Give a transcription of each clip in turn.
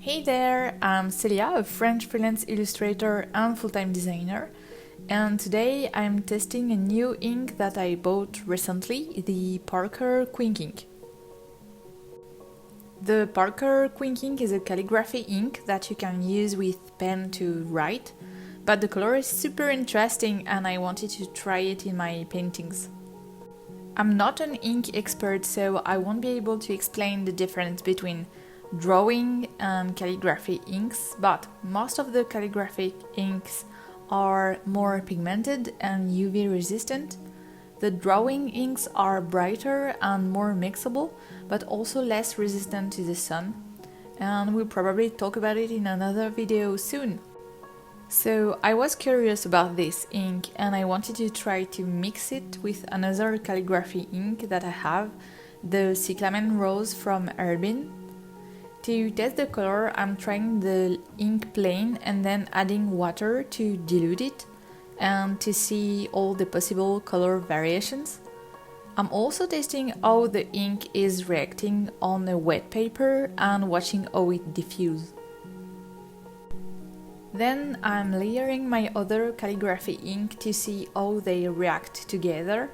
Hey there, I'm Celia, a French freelance illustrator and full-time designer, and today I'm testing a new ink that I bought recently, the Parker Quink ink. The Parker Quink ink is a calligraphy ink that you can use with pen to write, but the color is super interesting and I wanted to try it in my paintings. I'm not an ink expert, so I won't be able to explain the difference between drawing and calligraphy inks, but most of the calligraphic inks are more pigmented and UV resistant. The drawing inks are brighter and more mixable, but also less resistant to the sun, and we'll probably talk about it in another video soon. So I was curious about this ink and I wanted to try to mix it with another calligraphy ink that I have, the Cyclamen Rose from Herbin. To test the color, I'm trying the ink plain and then adding water to dilute it and to see all the possible color variations. I'm also testing how the ink is reacting on a wet paper and watching how it diffuses. Then I'm layering my other calligraphy ink to see how they react together,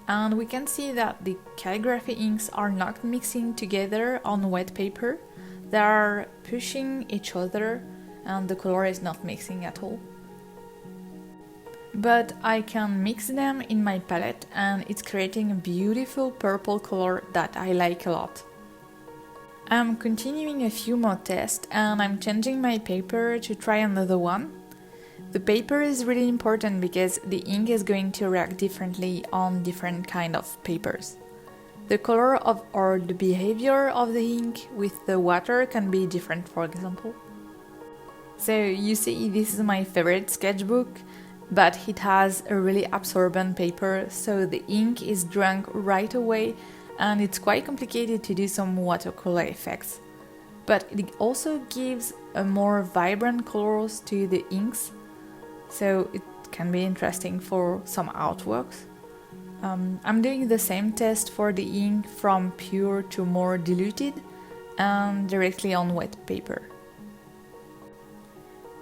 and we can see that the calligraphy inks are not mixing together on wet paper, they are pushing each other and the color is not mixing at all. But I can mix them in my palette and it's creating a beautiful purple color that I like a lot. I'm continuing a few more tests and I'm changing my paper to try another one. The paper is really important because the ink is going to react differently on different kind of papers. The color of or the behavior of the ink with the water can be different, for example. So you see, this is my favorite sketchbook, but it has a really absorbent paper, so the ink is drunk right away and it's quite complicated to do some watercolor effects. But it also gives a more vibrant colors to the inks, so it can be interesting for some artworks. I'm doing the same test for the ink from pure to more diluted and directly on wet paper.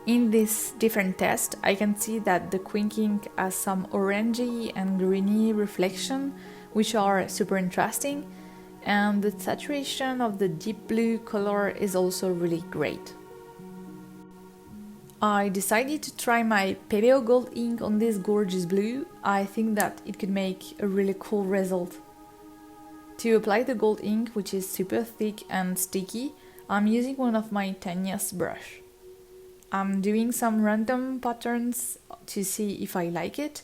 In this different test, I can see that the Quink ink has some orangey and greeny reflection, which are super interesting, and the saturation of the deep blue color is also really great. I decided to try my Pebeo Gold ink on this gorgeous blue. I think that it could make a really cool result. To apply the gold ink, which is super thick and sticky, I'm using one of my tiniest brush. I'm doing some random patterns to see if I like it,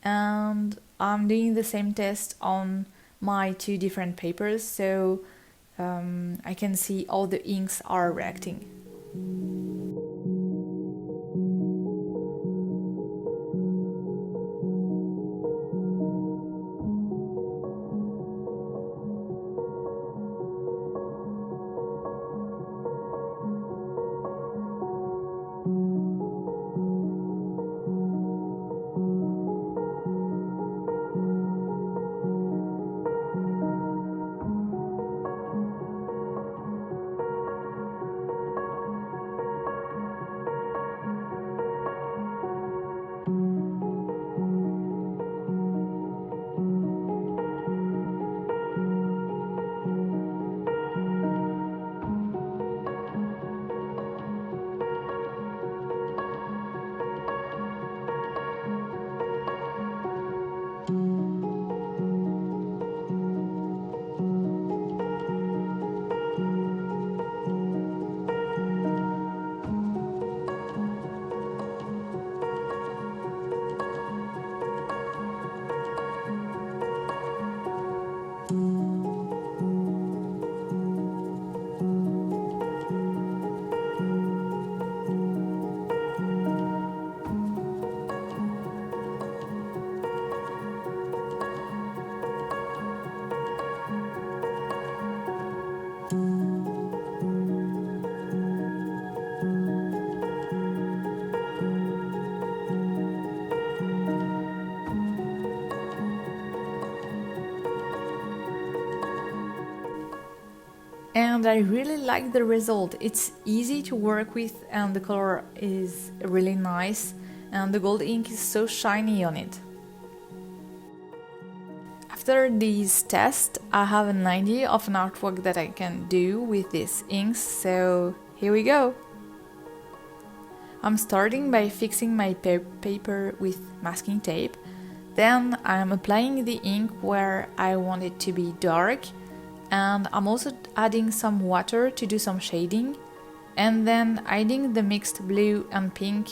and I'm doing the same test on my two different papers, so I can see all the inks are reacting. and I really like the result. It's easy to work with and the color is really nice and the gold ink is so shiny on it. After these tests, I have an idea of an artwork that I can do with these inks, so here we go! I'm starting by fixing my paper with masking tape, then I'm applying the ink where I want it to be dark, and I'm also adding some water to do some shading, and then adding the mixed blue and pink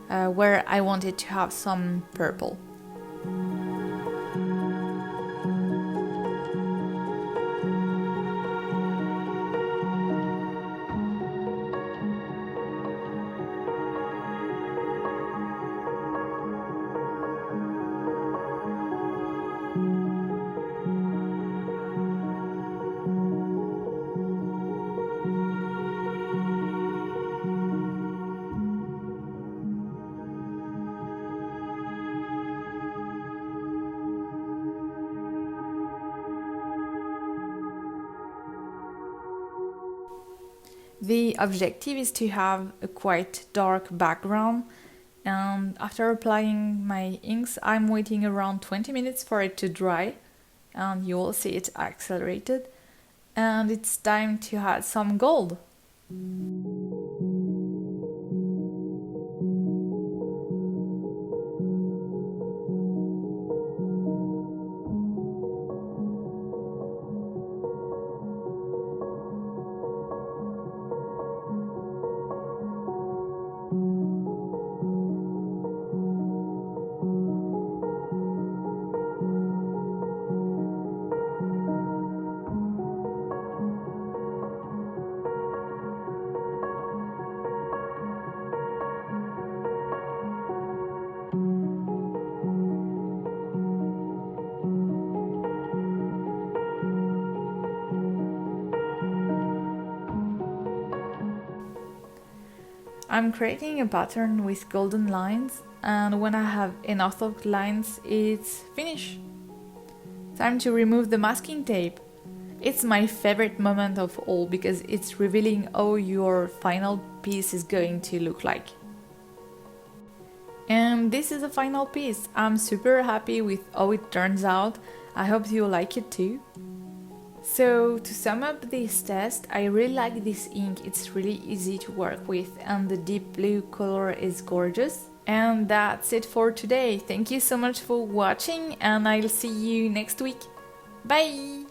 where I want it to have some purple. The objective is to have a quite dark background, and after applying my inks I'm waiting around 20 minutes for it to dry, and you will see it accelerated, and it's time to add some gold. I'm creating a pattern with golden lines, and when I have enough of lines, it's finished. Time to remove the masking tape. It's my favorite moment of all because it's revealing how your final piece is going to look like. And this is the final piece. I'm super happy with how it turns out. I hope you like it too. So to sum up this test, I really like this ink, it's really easy to work with and the deep blue color is gorgeous. And that's it for today. Thank you so much for watching and I'll see you next week. Bye!